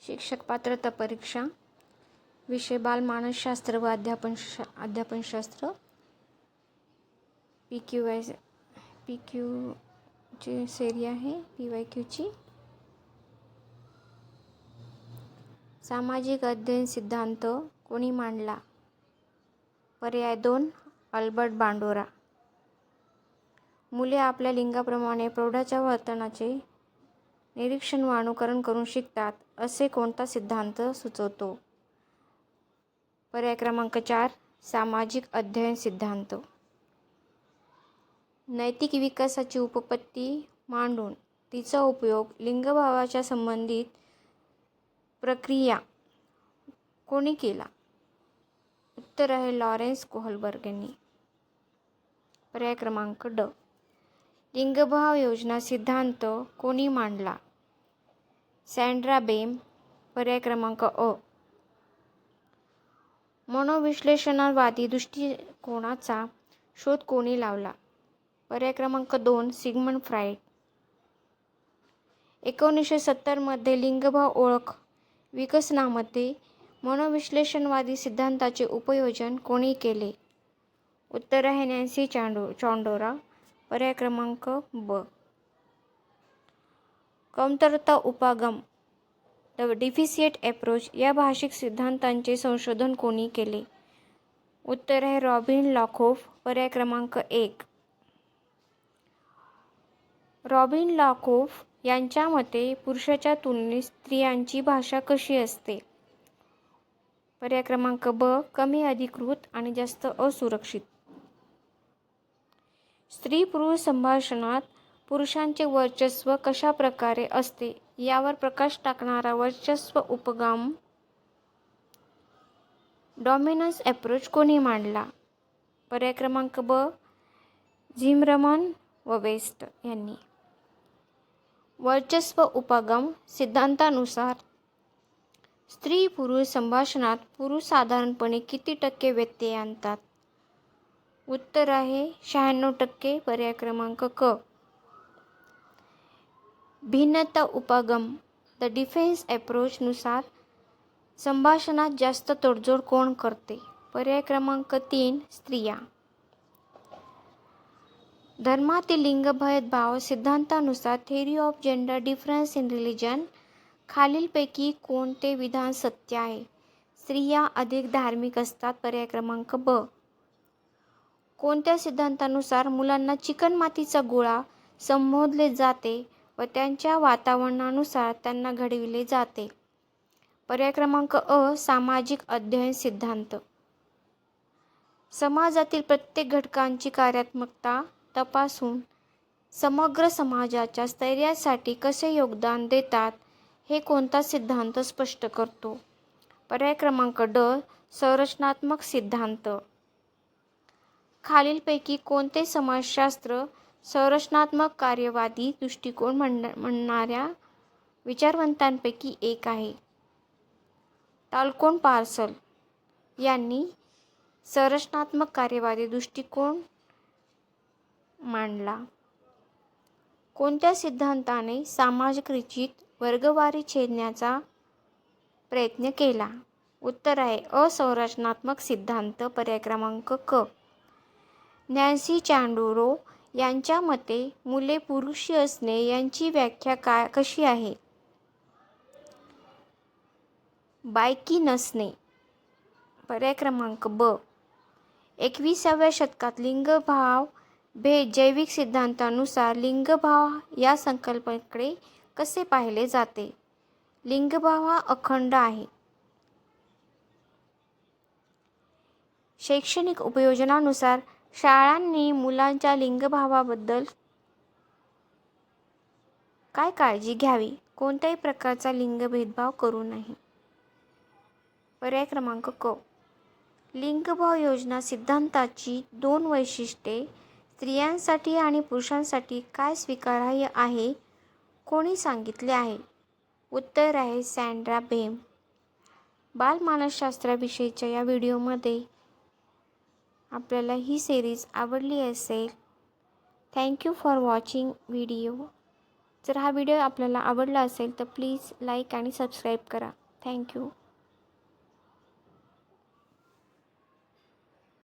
शिक्षक पात्रता परीक्षा विषय बालमानसशास्त्र व अध्यापनशास्त्र PQ ची सेरी आहे PYQ ची। सामाजिक अध्ययन सिद्धांत कोणी मांडला? पर्याय 2 अल्बर्ट बांडोरा। मुले आपल्या लिंगाप्रमाणे प्रौढाच्या वर्तनाचे निरीक्षण व अनुकरण करून शिकतात असे कोणता सिद्धांत सुचवतो? पर्याय क्रमांक 4 सामाजिक अध्ययन सिद्धांत। नैतिक विकासाची उपपत्ती मांडून तिचा उपयोग लिंगभावाच्या संबंधित प्रक्रिया कोणी केला? उत्तर आहे लॉरेन्स कोहलबर्ग यांनी। पर्याय क्रमांक ड लिंगभाव योजना सिद्धांत कोणी मांडला? सँड्रा बेम। पर्याय क्रमांक अ मनोविश्लेषणवादी दृष्टिकोनाचा शोध कोणी लावला? पर्याय क्रमांक 2 सिग्मंड फ्राईड। 1970 मध्ये लिंगभाव ओळख विकसनामध्ये मनोविश्लेषणवादी सिद्धांताचे उपयोजन कोणी केले? उत्तर आहे नॅन्सी चांडोरा। पर्याय क्रमांक ब कमतरता उपागम द डिफिसिएट अप्रोच या भाषिक सिद्धांतांचे संशोधन कोणी केले? उत्तर आहे रॉबिन लॉकोफ। पर्याय क्रमांक 1 रॉबिन लॉकोफ यांच्या मते पुरुषाच्या तुलनेत स्त्रियांची भाषा कशी असते? पर्याय क्रमांक ब कमी अधिकृत आणि जास्त असुरक्षित। स्त्री पुरुष संभाषणात पुरुषांचे वर्चस्व कशा प्रकारे असते यावर प्रकाश टाकणारा वर्चस्व उपगम डॉमिनन्स अप्रोच कोणी मांडला? पर्याय क्रमांक ब झिमरमन व वेस्ट यांनी। वर्चस्व उपगम सिद्धांतानुसार स्त्री पुरुष संभाषणात पुरुष साधारणपणे किती टक्के व्यत्यय आणतात? उत्तर आहे 96%। पर्याय क्रमांक क भिन्नता उपगम द डिफेन्स अप्रोच नुसार संभाषणात जास्त तडजोड कोण करते? पर्याय क्रमांक 3 स्त्रिया। धर्मातील लिंग भेदभाव सिद्धांतानुसार theory of gender difference in religion खालीलपैकी कोणते विधान सत्य आहे? स्त्रिया अधिक धार्मिक असतात। पर्याय क्रमांक ब कोणत्या सिद्धांतानुसार मुलांना चिकणमातीचा गोळा संबोधले जाते व त्यांच्या वातावरणानुसार त्यांना घडविले जाते? पर्याय क्रमांक अ सामाजिक अध्ययन सिद्धांत। समाजातील प्रत्येक घटकांची कार्यात्मकता तपासून समग्र समाजाच्या स्थैर्यासाठी कसे योगदान देतात हे कोणता सिद्धांत स्पष्ट करतो? पर्याय क्रमांक ड संरचनात्मक सिद्धांत। खालीलपैकी कोणते समाजशास्त्र संरचनात्मक कार्यवादी दृष्टिकोन म्हणणाऱ्या विचारवंतांपैकी एक आहे? टाल्कोन पार्सल यांनी संरचनात्मक कार्यवादी दृष्टिकोन मांडला। कोणत्या सिद्धांताने सामाजिक रचित वर्गवारी छेदण्याचा प्रयत्न केला? उत्तर आहे असंरचनात्मक सिद्धांत। पर्याय क्रमांक क नॅन्सी चांडोरो यांच्या मते मुले पुरुषी असणे याची व्याख्या कशी आहे? बायकी नसणे। पर्याय क्रमांक ब 21व्या शतकात लिंगभाव भेद जैविक सिद्धांतानुसार लिंगभाव या संकल्पनेकडे कसे पाहिले जाते? लिंगभाव हा अखंड आहे। शैक्षणिक उपयोजनानुसार शाळांनी मुलांच्या लिंगभावाबद्दल काय काळजी घ्यावी? कोणत्याही प्रकारचा लिंग भेदभाव करू नये। पर्याय क्रमांक क लिंगभाव योजना सिद्धांताची 2 वैशिष्ट्ये स्त्रियांसाठी आणि पुरुषांसाठी काय स्वीकारार्ह आहे कोणी सांगितले आहे? उत्तर आहे सँड्रा बेम। बालमानसशास्त्राविषयीच्या या व्हिडिओमध्ये आपल्याला ही सिरीज आवडली असेल। Thank you for watching video. जर हा व्हिडिओ आपल्याला आवडला असेल तर प्लीज लाईक आणि सबस्क्राईब करा. थँक्यू.